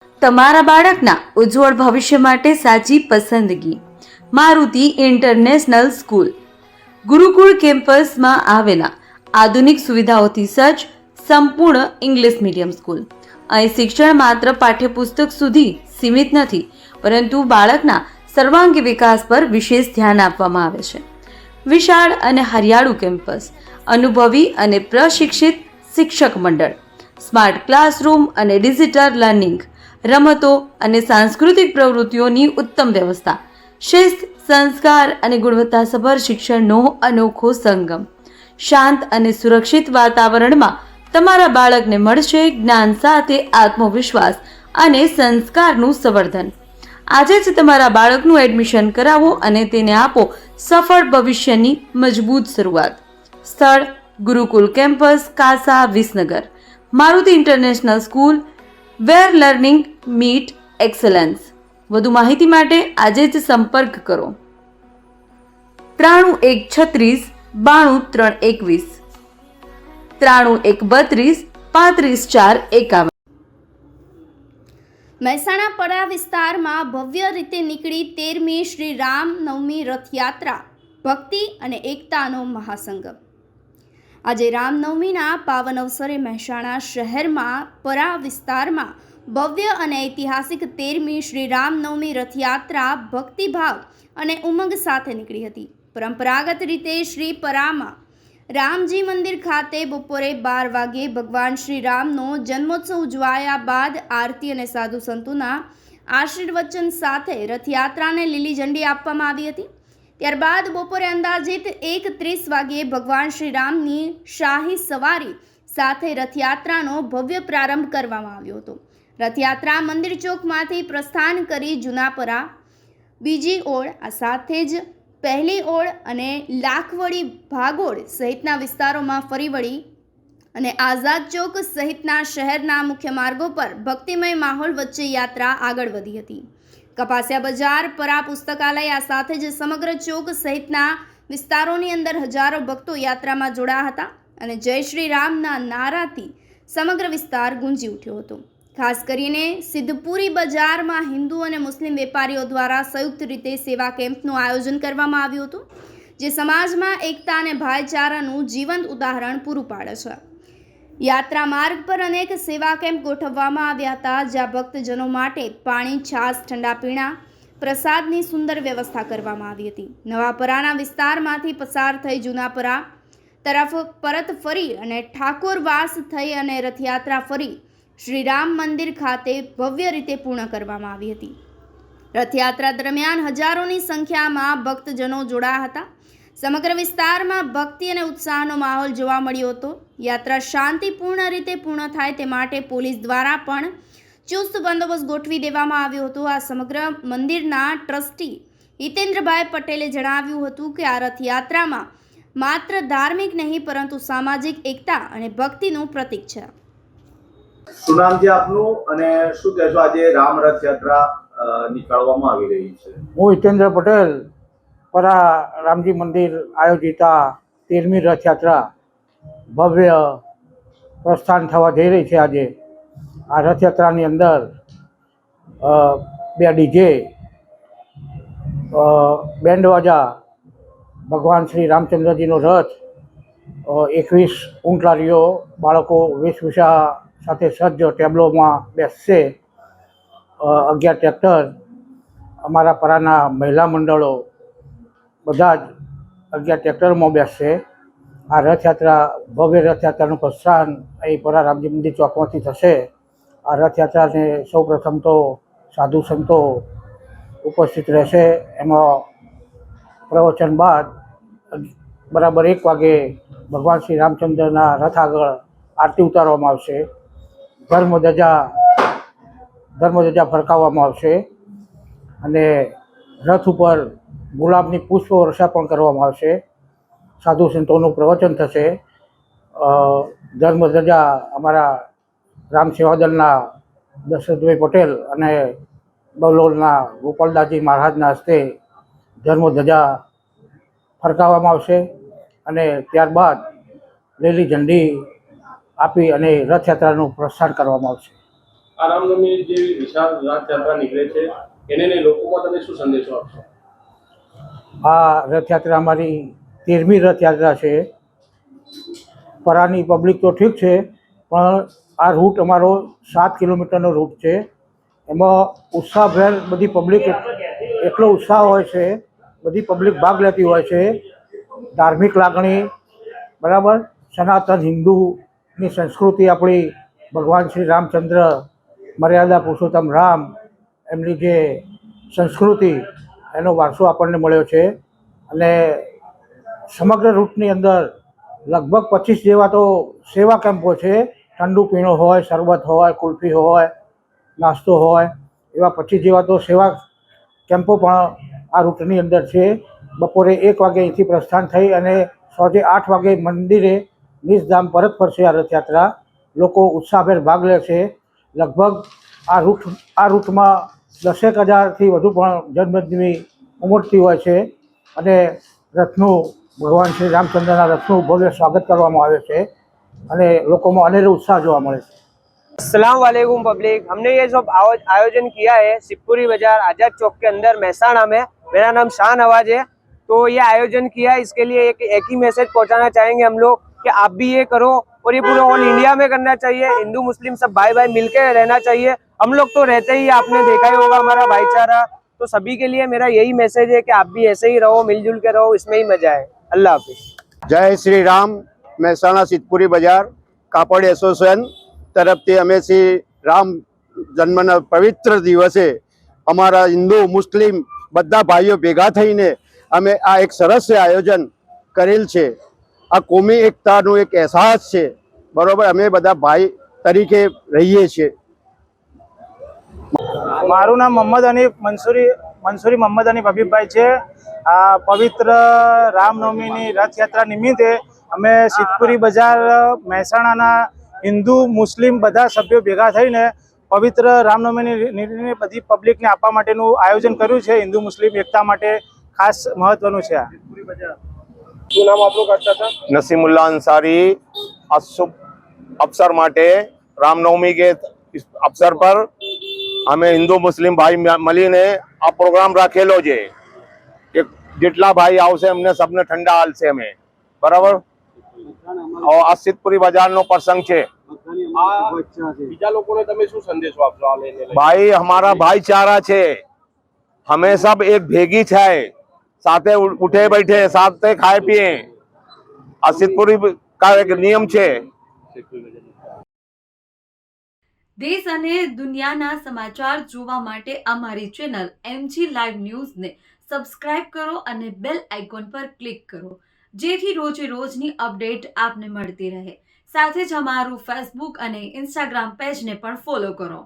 તમારા બાળકના ઉજ્જવળ ભવિષ્ય માટે સાચી પસંદગી મારુતિ ઇન્ટરનેશનલ સ્કૂલ. ગુરુકુળ કેમ્પસમાં આવેલા આધુનિક સુવિધાઓથી સજ્જ સંપૂર્ણ ઇંગ્લિશ મીડિયમ સ્કૂલ. અહીં શિક્ષણ માત્ર પાઠ્યપુસ્તક સુધી સીમિત નથી, પરંતુ બાળકના સર્વાંગી વિકાસ પર વિશેષ ધ્યાન આપવામાં આવે છે. વિશાળ અને હરિયાળું કેમ્પસ, અનુભવી અને પ્રશિક્ષિત શિક્ષક મંડળ, સ્માર્ટ ક્લાસરૂમ અને ડિજિટલ લર્નિંગ, રમતો અને સાંસ્કૃતિક પ્રવૃત્તિઓની ઉત્તમ વ્યવસ્થા, શિસ્ત, સંસ્કાર અને ગુણવત્તાસભર શિક્ષણનો અનોખો સંગમ. શાંત અને સુરક્ષિત વાતાવરણમાં તમારા બાળકને મળશે જ્ઞાન સાથે આત્મવિશ્વાસ અને સંસ્કારનું સંવર્ધન. આજે જ તમારા બાળકનું એડમિશન કરાવો અને તેને આપો સફળ ભવિષ્યની મજબૂત શરૂઆત. સ્થળ: ગુરુકુલ કેમ્પસ, કાસા, વિસનગર. મારુતિ ઇન્ટરનેશનલ સ્કૂલ, વેર લર્નિંગ મીટ એક્સલન્સ. વધુ માહિતી માટે આજે જ સંપર્ક કરો 9136 92 321 93 35 4 51. મહેસાણા પરા વિસ્તારમાં ભવ્ય રીતે નીકળી 13મી શ્રી રામ નવમી રથયાત્રા, ભક્તિ અને એકતાનો મહાસંગમ. આજે રામનવમીના પાવન અવસરે મહેસાણા શહેરમાં પરા વિસ્તારમાં ભવ્ય અને ઐતિહાસિક 13મી શ્રી રામનવમી રથયાત્રા ભક્તિભાવ અને ઉમંગ સાથે નીકળી હતી. પરંપરાગત રીતે શ્રી પરામાં રામજી મંદિર ખાતે બપોરે 12 વાગ્યે ભગવાન શ્રી રામનો જન્મોત્સવ ઉજવાયા બાદ આરતી અને સાધુ સંતોના આશીર્વચન સાથે રથયાત્રાને લીલી ઝંડી આપવામાં આવી હતી. ત્યારબાદ બપોરે અંદાજિત 1:30 વાગ્યે ભગવાન શ્રી રામની શાહી સવારી સાથે રથયાત્રાનો ભવ્ય પ્રારંભ કરવામાં આવ્યો હતો. રથયાત્રા મંદિર ચોકમાંથી પ્રસ્થાન કરી જૂનાપરા, બીજી ઓળ, આ સાથે જ પહેલી ઓળ અને લાખવડી, ભાગોળ સહિતના વિસ્તારોમાં ફરી વળી અને આઝાદ ચોક સહિતના શહેરના મુખ્ય માર્ગો પર ભક્તિમય માહોલ વચ્ચે યાત્રા આગળ વધી હતી. કપાસિયા બજાર, પરા પુસ્તકાલય, આ સાથે જ સમગ્ર ચોક સહિતના વિસ્તારોની અંદર હજારો ભક્તો યાત્રામાં જોડાયા હતા અને જય શ્રી રામના નારાથી સમગ્ર વિસ્તાર ગુંજી ઉઠ્યો હતો. ખાસ કરીને સિદ્ધપુરી બજારમાં હિન્દુ અને મુસ્લિમ વેપારીઓ દ્વારા સંયુક્ત રીતે સેવા કેમ્પનું આયોજન કરવામાં આવ્યું હતું, જે સમાજમાં એકતા અને ભાઈચારાનું જીવંત ઉદાહરણ પૂરું પાડે છે. યાત્રા માર્ગ પર અનેક સેવા કેમ્પ ગોઠવવામાં આવ્યા હતા, જ્યાં ભક્તજનો માટે પાણી, છાશ, ઠંડા પીણા, પ્રસાદની સુંદર વ્યવસ્થા કરવામાં આવી હતી. નવાપરાના વિસ્તારમાંથી પસાર થઈ જૂનાપરા તરફ પરત ફરી અને ઠાકોરવાસ થઈ અને રથયાત્રા ફરી શ્રી રામ મંદિર ખાતે ભવ્ય રીતે પૂર્ણ કરવામાં આવી હતી. રથયાત્રા દરમિયાન હજારોની સંખ્યામાં ભક્તજનો જોડાયા હતા. સમગ્ર વિસ્તારમાં ભક્તિ અને ઉત્સાહનો માહોલ જોવા મળ્યો હતો. યાત્રા શાંતિપૂર્ણ રીતે પૂર્ણ થાય તે માટે પોલીસ દ્વારા પણ ચુસ્ત બંદોબસ્ત ગોઠવી દેવામાં આવ્યો હતો. આ સમગ્ર મંદિરના ટ્રસ્ટી હિતેન્દ્રભાઈ પટેલે જણાવ્યું હતું કે આ રથયાત્રામાં માત્ર ધાર્મિક નહીં પરંતુ સામાજિક એકતા અને ભક્તિનું પ્રતીક છે. શું નામ છે આપનું અને શું કહેશો આજે રામ રથયાત્રા નીકાળવામાં આવી રહી છે? હું હિતેન્દ્ર પટેલ, પરા રામજી મંદિર આયોજિતા 13મી રથયાત્રા ભવ્ય પ્રસ્થાન થવા જઈ રહી છે. આજે આ રથયાત્રાની અંદર 2 ડીજે, બેન્ડવાજા, ભગવાન શ્રી રામચંદ્રજીનો રથ, 21 ઊંટ લારીઓ, બાળકો વેશભૂષા સાથે સજ્જ ટેબ્લોમાં બેસશે, 11 ટ્રેક્ટર, અમારા પરાના મહિલા મંડળો બધા જ 11 ટ્રેક્ટરમાં બેસશે. આ રથયાત્રા, ભવ્ય રથયાત્રાનું પ્રસ્થાન અહીં પરા રામજી મંદિર ચોકમાંથી થશે. આ રથયાત્રાને સૌ પ્રથમ તો સાધુ સંતો ઉપસ્થિત રહેશે. એમાં પ્રવચન બાદ બરાબર 1 વાગે ભગવાન શ્રી રામચંદ્રના રથ આગળ આરતી ઉતારવામાં આવશે. ધર્મધજા ફરકાવવામાં આવશે અને રથ ઉપર ગુલાબની પુષ્પ વર્ષા પણ કરવામાં આવશે. સાધુ સંતોનું પ્રવચન થશે. ધર્મધજા અમારા રામ સેવાદળના દશરથભાઈ પટેલ અને બલોલના ગોપાલદાસજી મહારાજના હસ્તે ધર્મધજા ફરકાવવામાં આવશે અને ત્યારબાદ લીલી ઝંડી આપી અને રથયાત્રાનું પ્રસ્થાન કરવામાં આવશે. આ રામનવમી જે વિશાળ રથયાત્રા નીકળે છે એને લઈ લોકોમાં તમે શું સંદેશો આપશો? આ રથયાત્રા અમારી 13મી રથયાત્રા છે. પરાની પબ્લિક તો ઠીક છે, પણ આ રૂટ અમારો 7 કિલોમીટરનો રૂટ છે. એમાં ઉત્સાહભેર બધી પબ્લિક એટલો ઉત્સાહ હોય છે, બધી પબ્લિક ભાગ લેતી હોય છે. ધાર્મિક લાગણી બરાબર, સનાતન હિન્દુની સંસ્કૃતિ આપણી, ભગવાન શ્રી રામચંદ્ર, મર્યાદા પુરુષોત્તમ રામ, એમની જે સંસ્કૃતિ, એનો વારસો આપણને મળ્યો છે. અને સમગ્ર રૂટની અંદર લગભગ 25 જેવા તો સેવા કેમ્પો છે. ઠંડુ પીણું હોય, શરબત હોય, કુલ્ફી હોય, નાસ્તો હોય, એવા 25 જેવા તો સેવા કેમ્પો પણ આ રૂટની અંદર છે. બપોરે 1 વાગે અહીંથી પ્રસ્થાન થઈ અને સાંજે 8 વાગે મંદિરે નિજધામ પરત ફરશે આ રથયાત્રા. લોકો ઉત્સાહભેર ભાગ લે છે. લગભગ આ રૂટમાં 10,000થી વધુ પણ જન્મદિવસ ઉમટતી હોય છે. અને રથનું, ભગવાન શ્રી રામચંદ્રના રથનું ભવ્ય સ્વાગત કરવામાં આવે છે અને લોકોમાં અનેરો उत्साह જોવા મળે છે. अस्सलाम वालेकुम पब्लिक। हमने ये जो आयोजन किया है शिवपुरी बाजार आजाद चौक के अंदर महसाणा में, मेरा नाम शाह नवाज है। तो ये आयोजन किया है, इसके लिए एक ही मैसेज पहुंचाना चाहेंगे हम लोग कि आप भी ये करो, और ये पूरा ऑल इंडिया में करना चाहिए। हिंदू मुस्लिम सब भाई भाई मिलकर रहना चाहिए। हम लोग तो रहते ही, आपने देखा ही होगा हमारा भाईचारा। तो सभी के लिए मेरा यही मैसेज है कि आप भी ऐसे ही रहो, मिलजुल के रहो, इसमें ही मजा है। अल्लाह हाफिज। જય શ્રી રામ. મહેસાણા સિદ્ધપુરી બજાર કાપડ એસોસિએશન તરફથી અમે શ્રી રામ જન્મના પવિત્ર દિવસે અમારા હિન્દુ મુસ્લિમ બધા ભાઈઓ ભેગા થઈને અમે આ એક સરસ આયોજન કરેલ છે. આ કોમી એકતાનો એક અહેસાસ છે, બરોબર. અમે બધા ભાઈ તરીકે રહીએ છીએ. મારું નામ મોહમ્મદ હનીફ મંસૂરી મોહમ્મદ હનીફ હબીબભાઈ છે. આ પવિત્ર રામનવમીની રથયાત્રા નિમિત્તે અમે સિદ્ધપુરી બજાર મહેસાણાના હિન્દુ મુસ્લિમ બધા સભ્યો ભેગા થઈને પવિત્ર રામનવમીની બધી પબ્લિકને આપવા માટેનું આયોજન કર્યું છે. હિન્દુ મુસ્લિમ એકતા માટે ખાસ મહત્વનું છે. શું નામ આપણું કરતા હતા? નસીમુલ્લા અંસારી. આ શુભ અવસર માટે રામનવમી કે અવસર પર અમે હિન્દુ મુસ્લિમ ભાઈ મળીને આ પ્રોગ્રામ રાખેલો છે કે જેટલા ભાઈ આવશે એમને સબને ઠંડા હાલશે અમે, બરાબર. આ સિદ્ધપુરી બજારનો પ્રસંગ છે. બીજા લોકોને તમે શું સંદેશો આપશો આ લઈને? ભાઈ हमारा भाईचारा છે, हमें सब एक भेगी છે, साथे उठे बैठे, साथे खाए पिए. આ સિદ્ધપુરી का एक नियम છે. દેશ અને દુનિયાના સમાચાર જોવા માટે અમારી ચેનલ MG લાઈવ ન્યૂઝને સબસ્ક્રાઇબ કરો અને બેલ આઇકોન પર ક્લિક કરો, જેથી રોજે રોજની અપડેટ આપને મળતી રહે. સાથે જ અમારું ફેસબુક અને ઇન્સ્ટાગ્રામ પેજને પણ ફોલો કરો.